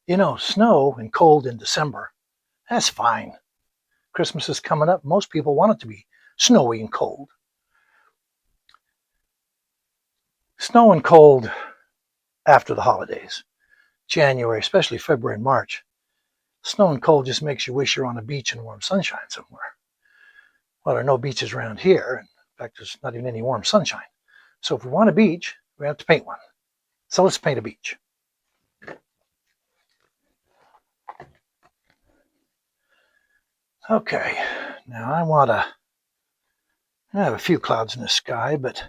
You know, snow and cold in December, that's fine. Christmas is coming up. Most people want it to be snowy and cold. Snow and cold after the holidays, January, especially February and March. Snow and cold just makes you wish you're on a beach in warm sunshine somewhere. Well, there are no beaches around here. In fact, there's not even any warm sunshine. So if we want a beach, we have to paint one. So let's paint a beach. Okay, now I have a few clouds in the sky, but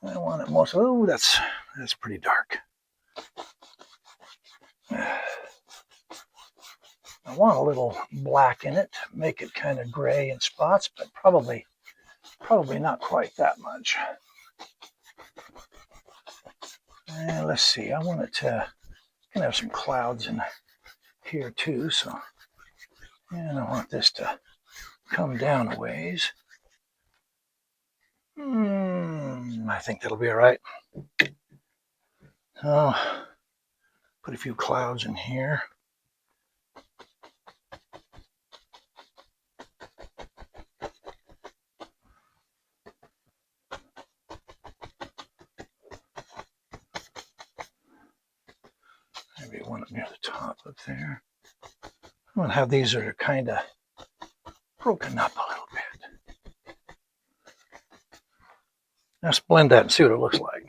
I want it most, oh, that's pretty dark. I want a little black in it, make it kind of gray in spots, but probably not quite that much. And let's see, I want it to kind of have some clouds in here too, so and I want this to come down a ways. I think that'll be all right. So, put a few clouds in here. Maybe one up near the top up there. I'm going to have these that are kind of broken up a little bit. Let's blend that and see what it looks like.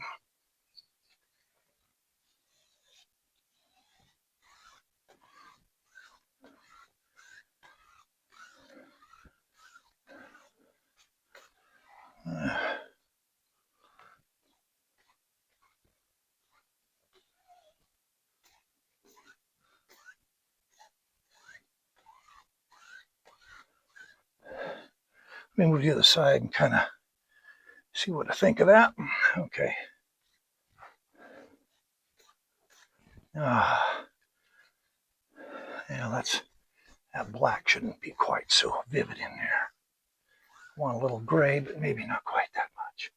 Let me move to the other side and kind of see what I think of that. Okay. Yeah, that black shouldn't be quite so vivid in there. I want a little gray, but maybe not quite that much.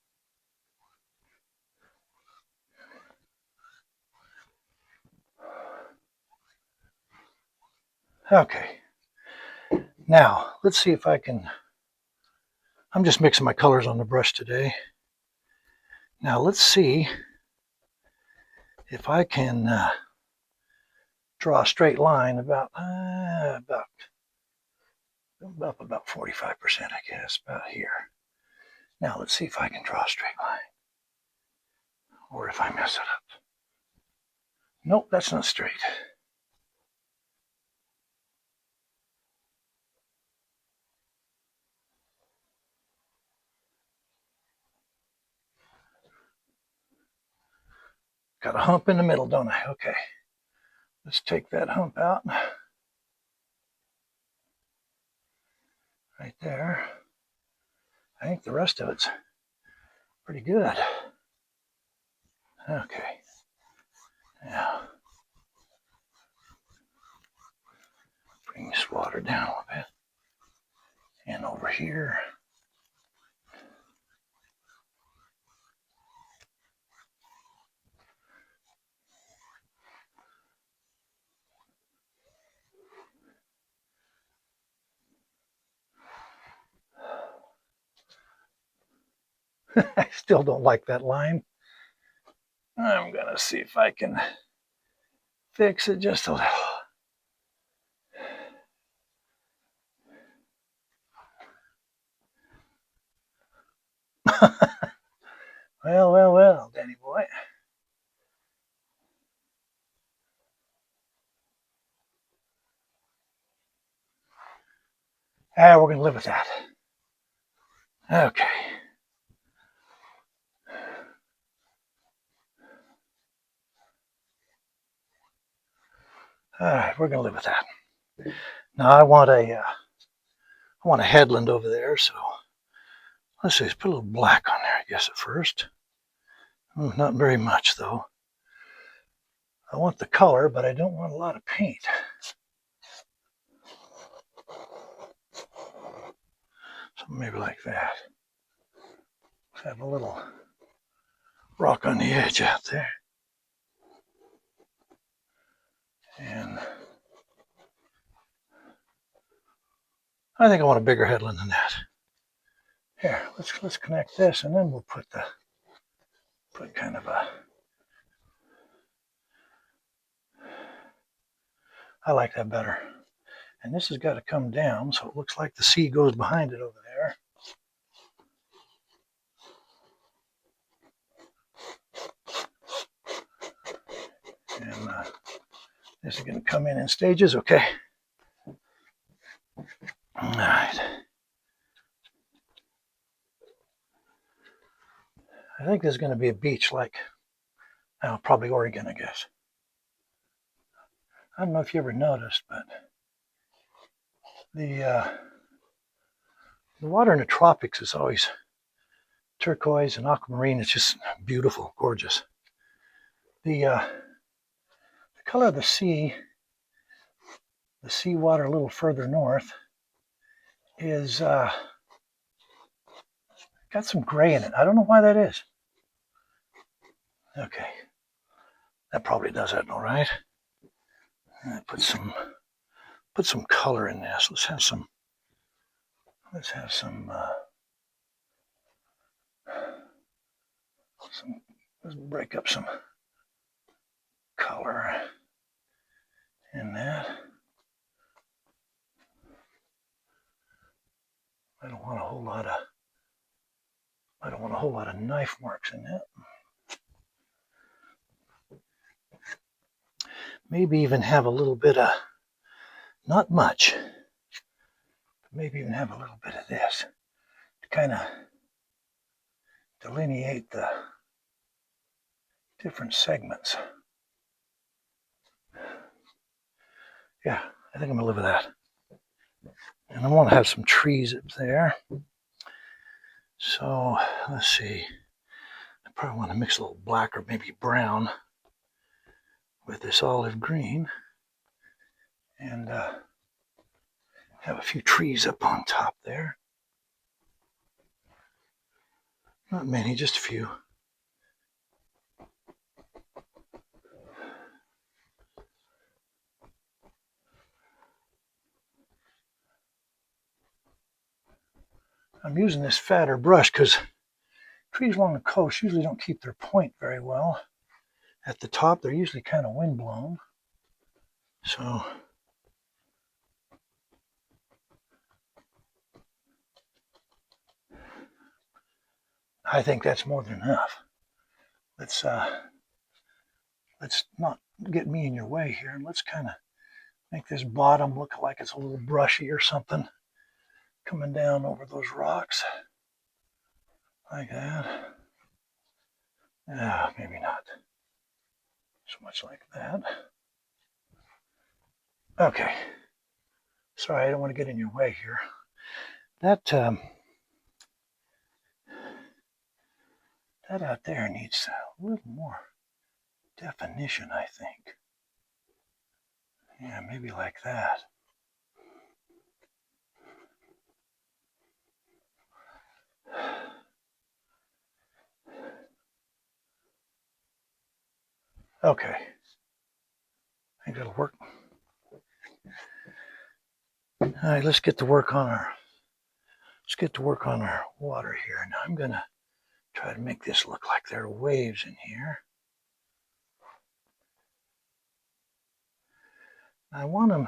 Okay. Now, let's see if I can. I'm just mixing my colors on the brush today. Now, let's see if I can draw a straight line about 45%, I guess, about here. Now, let's see if I can draw a straight line. Or if I mess it up. Nope, that's not straight. Got a hump in the middle, don't I? Okay. Let's take that hump out. Right there. I think the rest of it's pretty good. Okay. Now, bring this water down a little bit. And over here. I still don't like that line. I'm going to see if I can fix it just a little. Well, Danny boy. We're going to live with that. Okay. All right, we're going to live with that. Now I want a headland over there, so let's see, let's put a little black on there, I guess, at first. Not very much, though. I want the color, but I don't want a lot of paint. So maybe like that. Let's have a little rock on the edge out there. I think I want a bigger headland than that. Here, let's connect this, and then we'll put kind of a. I like that better. And this has got to come down, so it looks like the sea goes behind it over there. And this is going to come in stages. Okay. All right. I think there's going to be a beach like, probably Oregon, I guess. I don't know if you ever noticed, but the water in the tropics is always turquoise and aquamarine. It's just beautiful, gorgeous. The color of the seawater a little further north is got some gray in it. I don't know why that is. Okay, that probably does it all right. Put some color in this. Let's break up some color in that. I don't want a whole lot of knife marks in that. Maybe even have a little bit of, not much, but maybe even have a little bit of this to kind of delineate the different segments. Yeah, I think I'm gonna live with that. And I want to have some trees up there. So let's see. I probably want to mix a little black or maybe brown with this olive green, and have a few trees up on top there. Not many, just a few. I'm using this fatter brush because trees along the coast usually don't keep their point very well. At the top, they're usually kind of windblown. So I think that's more than enough. Let's not get me in your way here, and let's kind of make this bottom look like it's a little brushy or something coming down over those rocks like that. Maybe not so much like that. Okay. Sorry, I don't want to get in your way here. That out there needs a little more definition, I think. Yeah, maybe like that. Okay. I think that'll work. All right, let's get to work on our water here. Now I'm gonna try to make this look like there are waves in here. I want them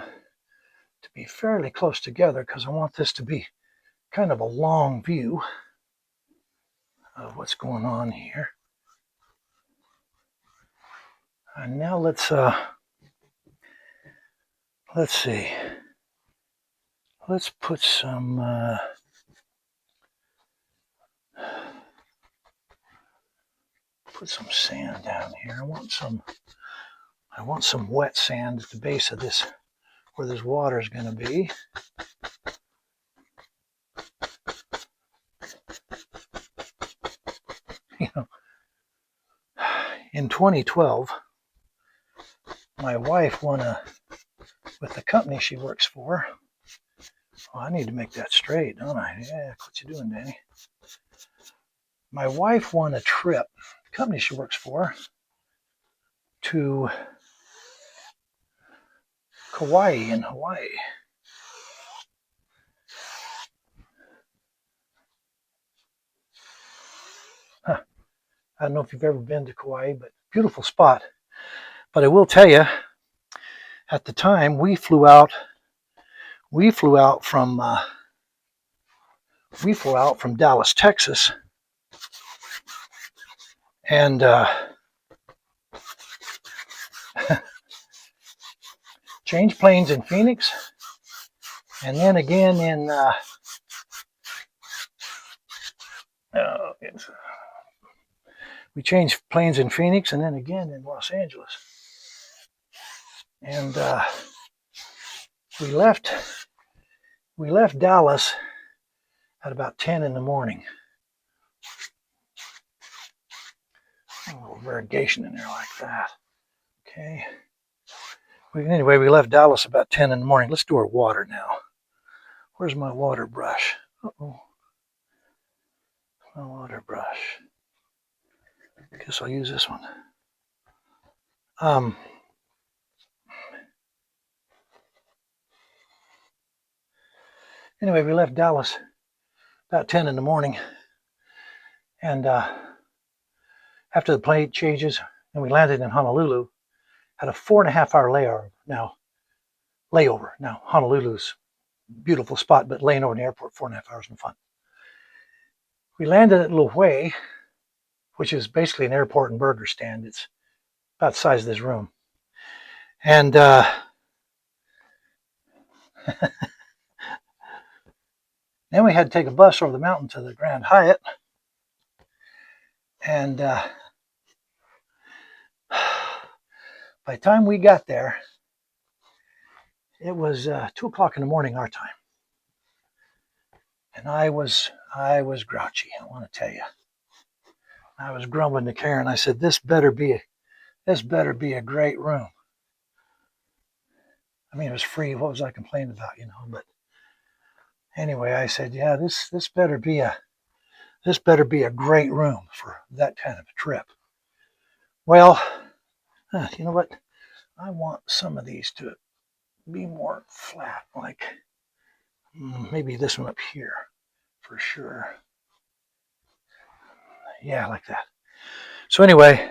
to be fairly close together because I want this to be kind of a long view of what's going on here. And now let's see. Let's put some sand down here. I want some wet sand at the base of this, where this water is going to be. In 2012, my wife won with the company she works for. Oh, I need to make that straight, don't I? Yeah, what you doing, Danny? My wife won a trip, the company she works for, to Kauai in Hawaii. I don't know if you've ever been to Kauai, but beautiful spot. But I will tell you, at the time we flew out from Dallas, Texas, and changed planes in Phoenix, and then again in we changed planes in Phoenix, and then again in Los Angeles, and we left Dallas at about 10 in the morning. A little variegation in there like that. Okay. Anyway, we left Dallas about 10 in the morning. Let's do our water now. Where's my water brush? Uh-oh. My water brush. Guess I'll use this one. Anyway, we left Dallas about 10 in the morning. And after the plane changes, and we landed in Honolulu, had a 4.5-hour layover. Now, Honolulu's a beautiful spot, but laying over in the airport 4.5 hours no fun. We landed at Lihue, which is basically an airport and burger stand. It's about the size of this room. And then we had to take a bus over the mountain to the Grand Hyatt. And by the time we got there, it was 2 o'clock in the morning our time. And I was grouchy, I want to tell you. I was grumbling to Karen. I said, this better be a great room. I mean, it was free. What was I complaining about, But anyway, I said, yeah, this better be a great room for that kind of a trip. Well, you know what? I want some of these to be more flat, like maybe this one up here for sure. Yeah, like that. So anyway,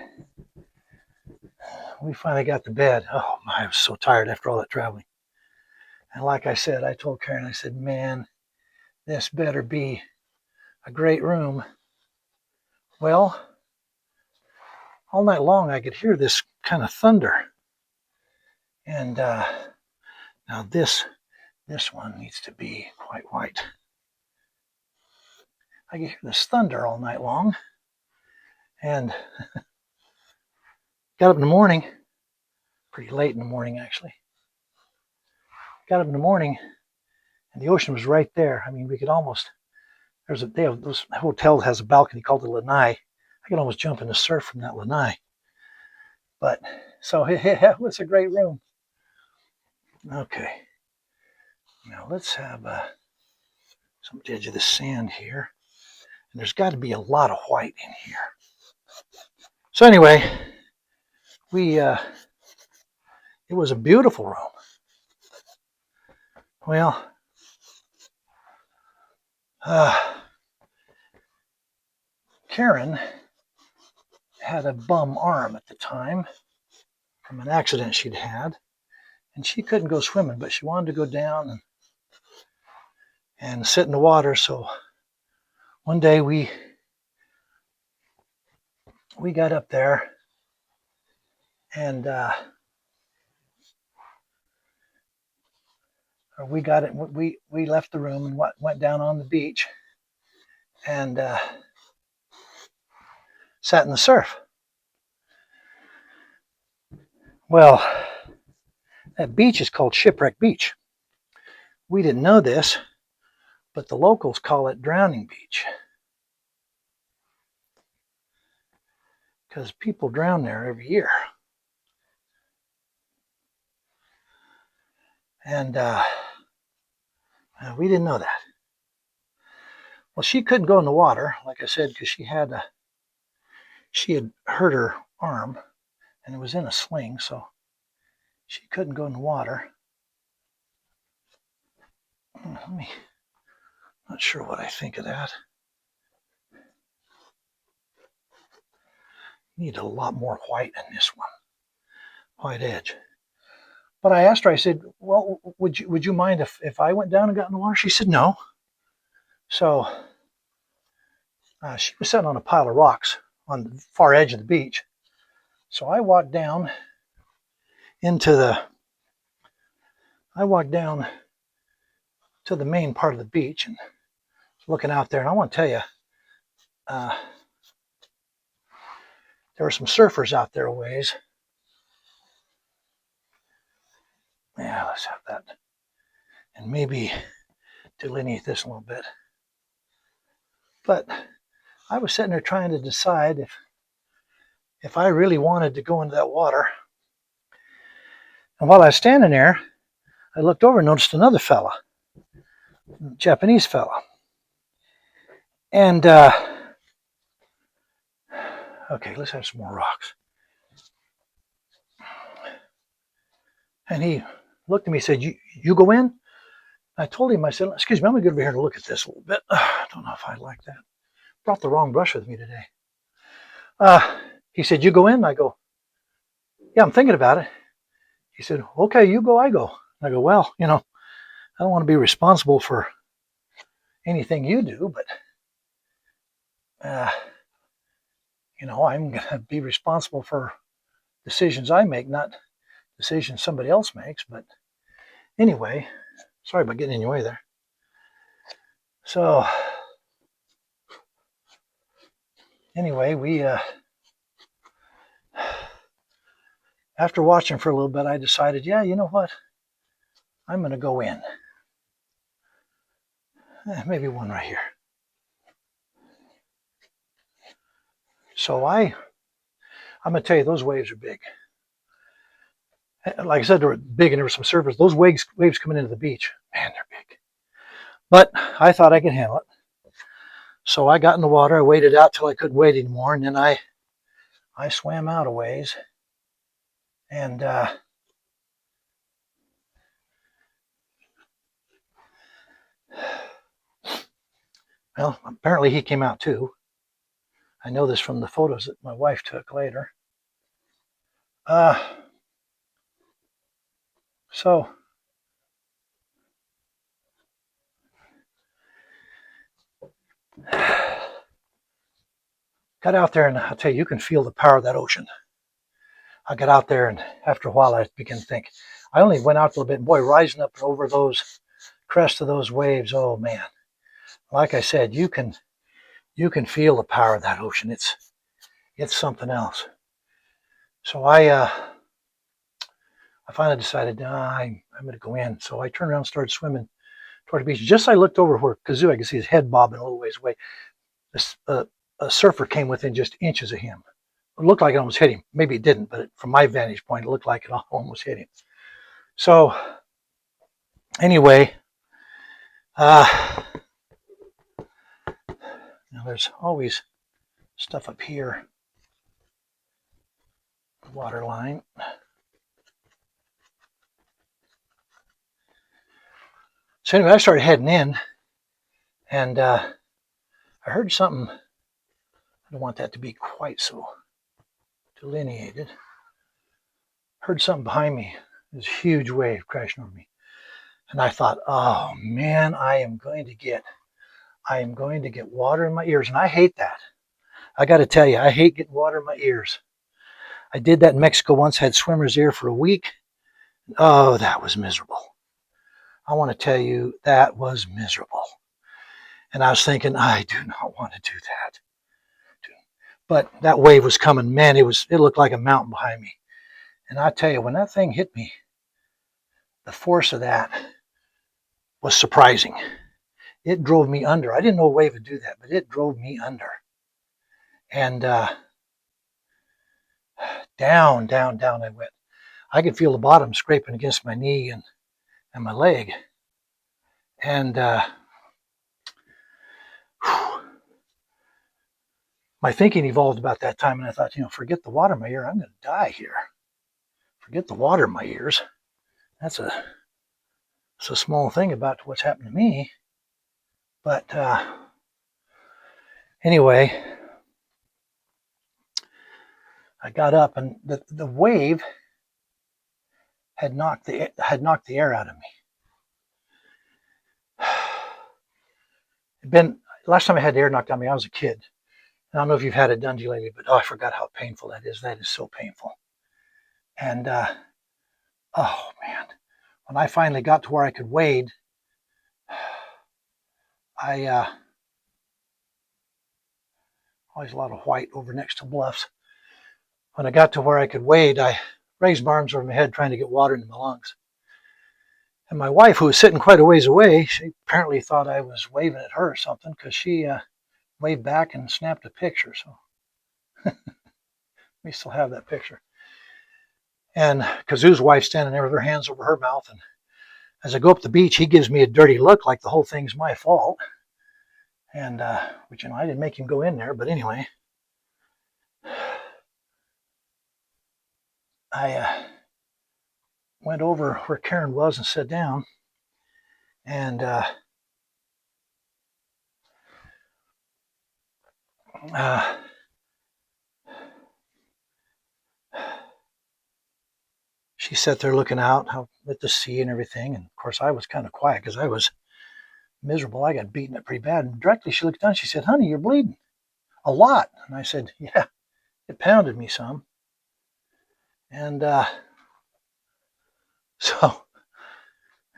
we finally got to bed. Oh my, I was so tired after all that traveling. And like I said, I told Karen, I said, man, this better be a great room. Well, all night long I could hear this kind of thunder. And now this one needs to be quite white. I could hear this thunder all night long. And got up in the morning, pretty late in the morning actually. Got up in the morning and the ocean was right there. I mean, we could almost, this hotel has a balcony called the Lanai. I could almost jump in the surf from that Lanai. But, so it was a great room. Okay. Now let's have some edge of the sand here. And there's got to be a lot of white in here. So anyway, it was a beautiful room. Well, Karen had a bum arm at the time from an accident she'd had, and she couldn't go swimming, but she wanted to go down and sit in the water. So one day we got up there and we left the room and went down on the beach and sat in the surf. Well, that beach is called Shipwreck Beach. We didn't know this, but the locals call it Drowning Beach because people drown there every year. And we didn't know that. Well, she couldn't go in the water, like I said, because she had hurt her arm and it was in a sling, so she couldn't go in the water. Not sure what I think of that. Need a lot more white in this one, white edge. But I asked her, I said, well, would you mind if I went down and got in the water? She said, no. So she was sitting on a pile of rocks on the far edge of the beach. So I walked down to the main part of the beach and looking out there. And I want to tell you, there were some surfers out there a ways. Yeah, let's have that. And maybe delineate this a little bit. But I was sitting there trying to decide if I really wanted to go into that water. And while I was standing there, I looked over and noticed another fella, Japanese fella. And, okay, let's have some more rocks. And he looked at me and said, you go in? I told him, I said, excuse me, I'm going to get over here and look at this a little bit. I don't know if I like that. Brought the wrong brush with me today. He said, you go in? I go, yeah, I'm thinking about it. He said, okay, you go, I go. I go, well, I don't want to be responsible for anything you do, but, I'm going to be responsible for decisions I make, not decisions somebody else makes. But anyway, sorry about getting in your way there. So anyway, we, after watching for a little bit, I decided, yeah, you know what? I'm going to go in. Maybe one right here. So I'm going to tell you, those waves are big. Like I said, they were big and there were some surfers. Those waves coming into the beach, man, they're big. But I thought I could handle it. So I got in the water. I waited out till I couldn't wait anymore. And then I swam out a ways. And well, apparently he came out too. I know this from the photos that my wife took later. So got out there, and I'll tell you can feel the power of that ocean. I got out there, and after a while, I began to think. I only went out a little bit, and boy, rising up over those crests of those waves, oh man! Like I said, you can feel the power of that ocean. It's something else. So I finally decided I'm going to go in. So I turned around and started swimming toward the beach. Just as I looked over where Kazoo, I could see his head bobbing a little ways away. A surfer came within just inches of him. It looked like it almost hit him. Maybe it didn't, but from my vantage point, it looked like it almost hit him. So anyway, there's always stuff up here. The water line. So anyway, I started heading in, and I heard something. I don't want that to be quite so delineated. Heard something behind me. This huge wave crashing over me. And I thought, oh man, I am going to get water in my ears. And I hate that. I got to tell you, I hate getting water in my ears. I did that in Mexico once, had swimmer's ear for a week. Oh, that was miserable. I want to tell you, that was miserable. And I was thinking, I do not want to do that. But that wave was coming. Man, it looked like a mountain behind me. And I tell you, when that thing hit me, the force of that was surprising. It drove me under. I didn't know a wave would do that, but it drove me under. And down, down, down I went. I could feel the bottom scraping against my knee and my leg. And my thinking evolved about that time, and I thought, forget the water in my ear. I'm going to die here. Forget the water in my ears. That's a small thing about what's happened to me. But anyway, I got up, and the wave had knocked the air out of me. It'd been last time I had the air knocked out of me, I was a kid. I don't know if you've had it done to you lately, but I forgot how painful that is. That is so painful. And oh man, when I finally got to where I could wade, I always a lot of white over next to bluffs. When I got to where I could wade, I raised my arms over my head trying to get water into my lungs. And my wife, who was sitting quite a ways away, she apparently thought I was waving at her or something, because she waved back and snapped a picture. So we still have that picture. And Kazoo's wife standing there with her hands over her mouth. And as I go up the beach, he gives me a dirty look like the whole thing's my fault. And, which, I didn't make him go in there. But anyway, I went over where Karen was and sat down. And she sat there looking out at the sea and everything. And of course, I was kind of quiet because I was miserable. I got beaten up pretty bad. And directly she looked down. She said, "Honey, you're bleeding a lot." And I said, "Yeah, it pounded me some." And so,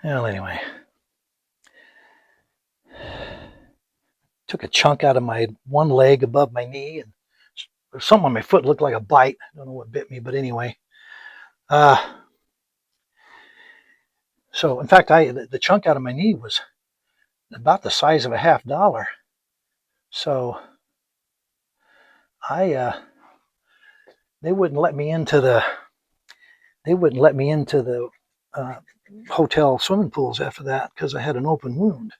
well, anyway, took a chunk out of my one leg above my knee, and something on my foot looked like a bite. I don't know what bit me, but anyway. So in fact, the chunk out of my knee was about the size of a $50. So they wouldn't let me into the hotel swimming pools after that because I had an open wound.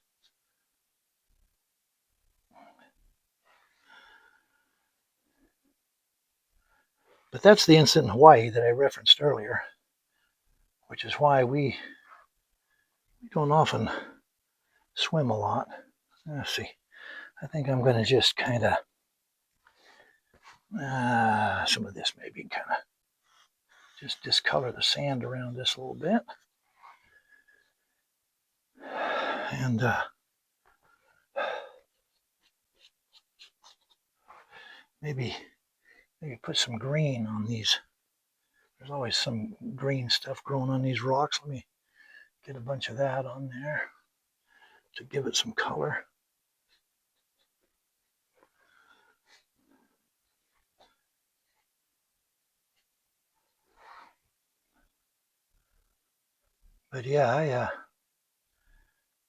But that's the incident in Hawaii that I referenced earlier, which is why we don't often swim a lot. Let's see. I think I'm going to just kind of some of this maybe kind of just discolor the sand around this a little bit, and maybe put some green on these. There's always some green stuff growing on these rocks. Let me get a bunch of that on there to give it some color. But yeah,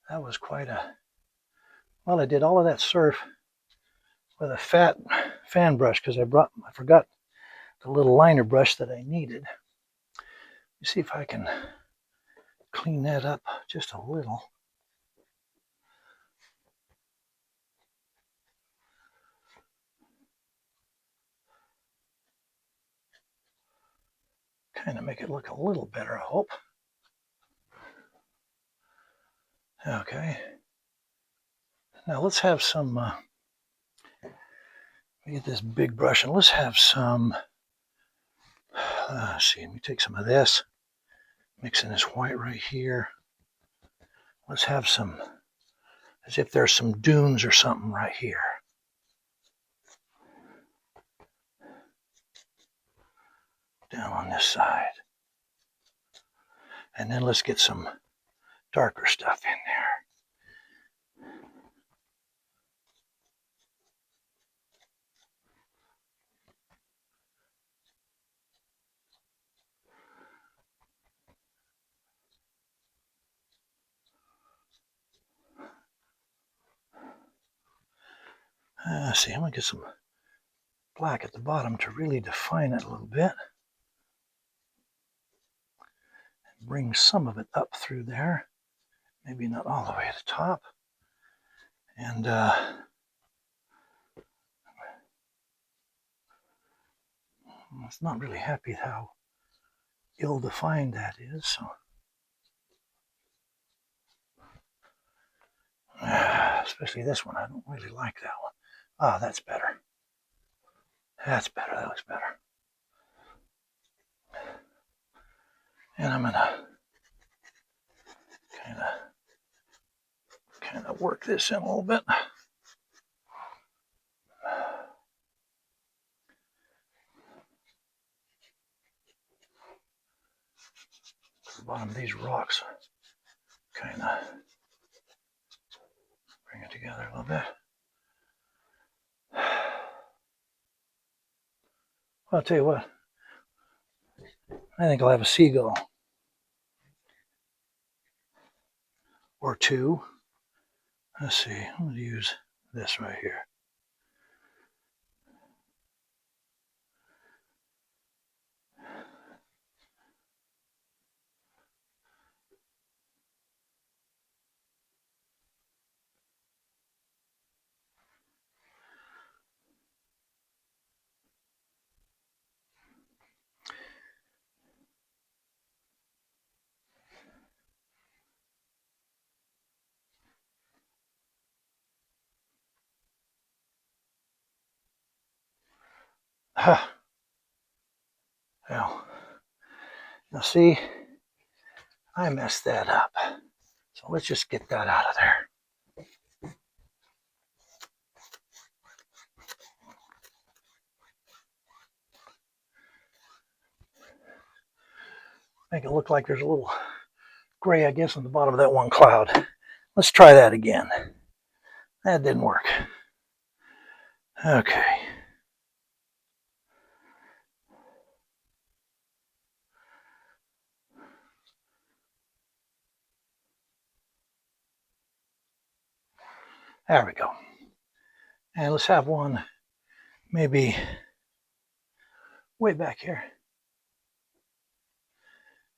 that was quite a, well, I did all of that surf with a fat fan brush because I forgot the little liner brush that I needed. Let me see if I can clean that up just a little. Kind of make it look a little better, I hope. Okay. Now let's have some, get this big brush and let's have some, let's see, let me take some of this, mix in this white right here. Let's have some, as if there's some dunes or something right here. Down on this side. And then let's get some darker stuff in there. See, I'm going to get some black at the bottom to really define it a little bit. And bring some of it up through there. Maybe not all the way to the top. And I was not really happy how ill-defined that is. So, especially this one, I don't really like that one. Ah, that's better. That's better. That looks better. And I'm gonna kind of work this in a little bit. The bottom of these rocks, kind of bring it together a little bit. I'll tell you what, I think I'll have a seagull or two. Let's see, I'm going to use this right here. Well, now see, I messed that up. So let's just get that out of there. Make it look like there's a little gray, I guess, on the bottom of that one cloud. Let's try that again. That didn't work. Okay. There we go. And let's have one maybe way back here.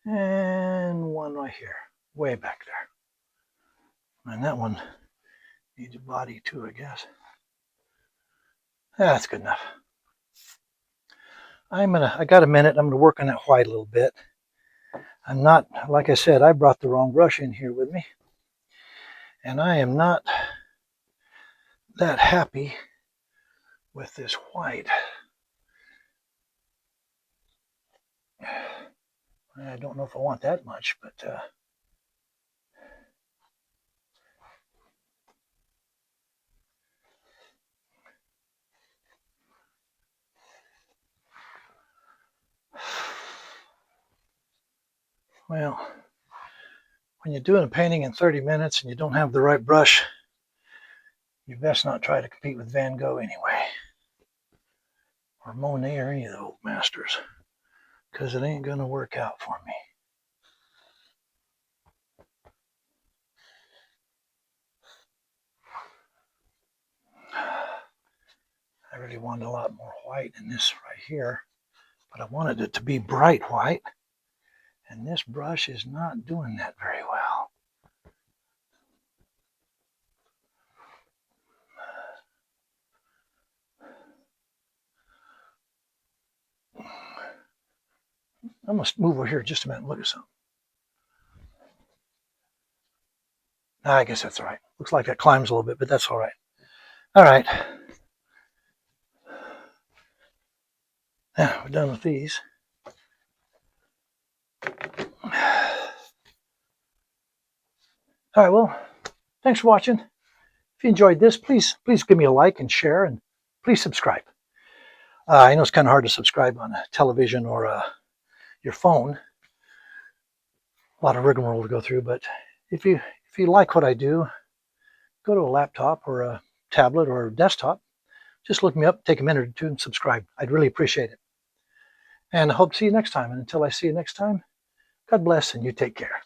And one right here, way back there. And that one needs a body too, I guess. That's good enough. I got a minute. I'm gonna work on that white a little bit. I'm not, like I said, I brought the wrong brush in here with me. And I am not that happy with this white. I don't know if I want that much, but well, when you're doing a painting in 30 minutes and you don't have the right brush, you best not try to compete with Van Gogh anyway, or Monet, or any of the old masters, because it ain't gonna work out for me. I really wanted a lot more white in this right here, but I wanted it to be bright white, and this brush is not doing that very well. I must move over here just a minute and look at something. I guess that's all right. Looks like that climbs a little bit, but that's all right. All right. Now we're done with these. All right, well, thanks for watching. If you enjoyed this, please give me a like and share, and please subscribe. I know it's kind of hard to subscribe on a television or your phone. A lot of rigmarole to go through, but if you like what I do, go to a laptop or a tablet or a desktop. Just look me up, take a minute or two, and subscribe. I'd really appreciate it. And I hope to see you next time. And until I see you next time, God bless and you take care.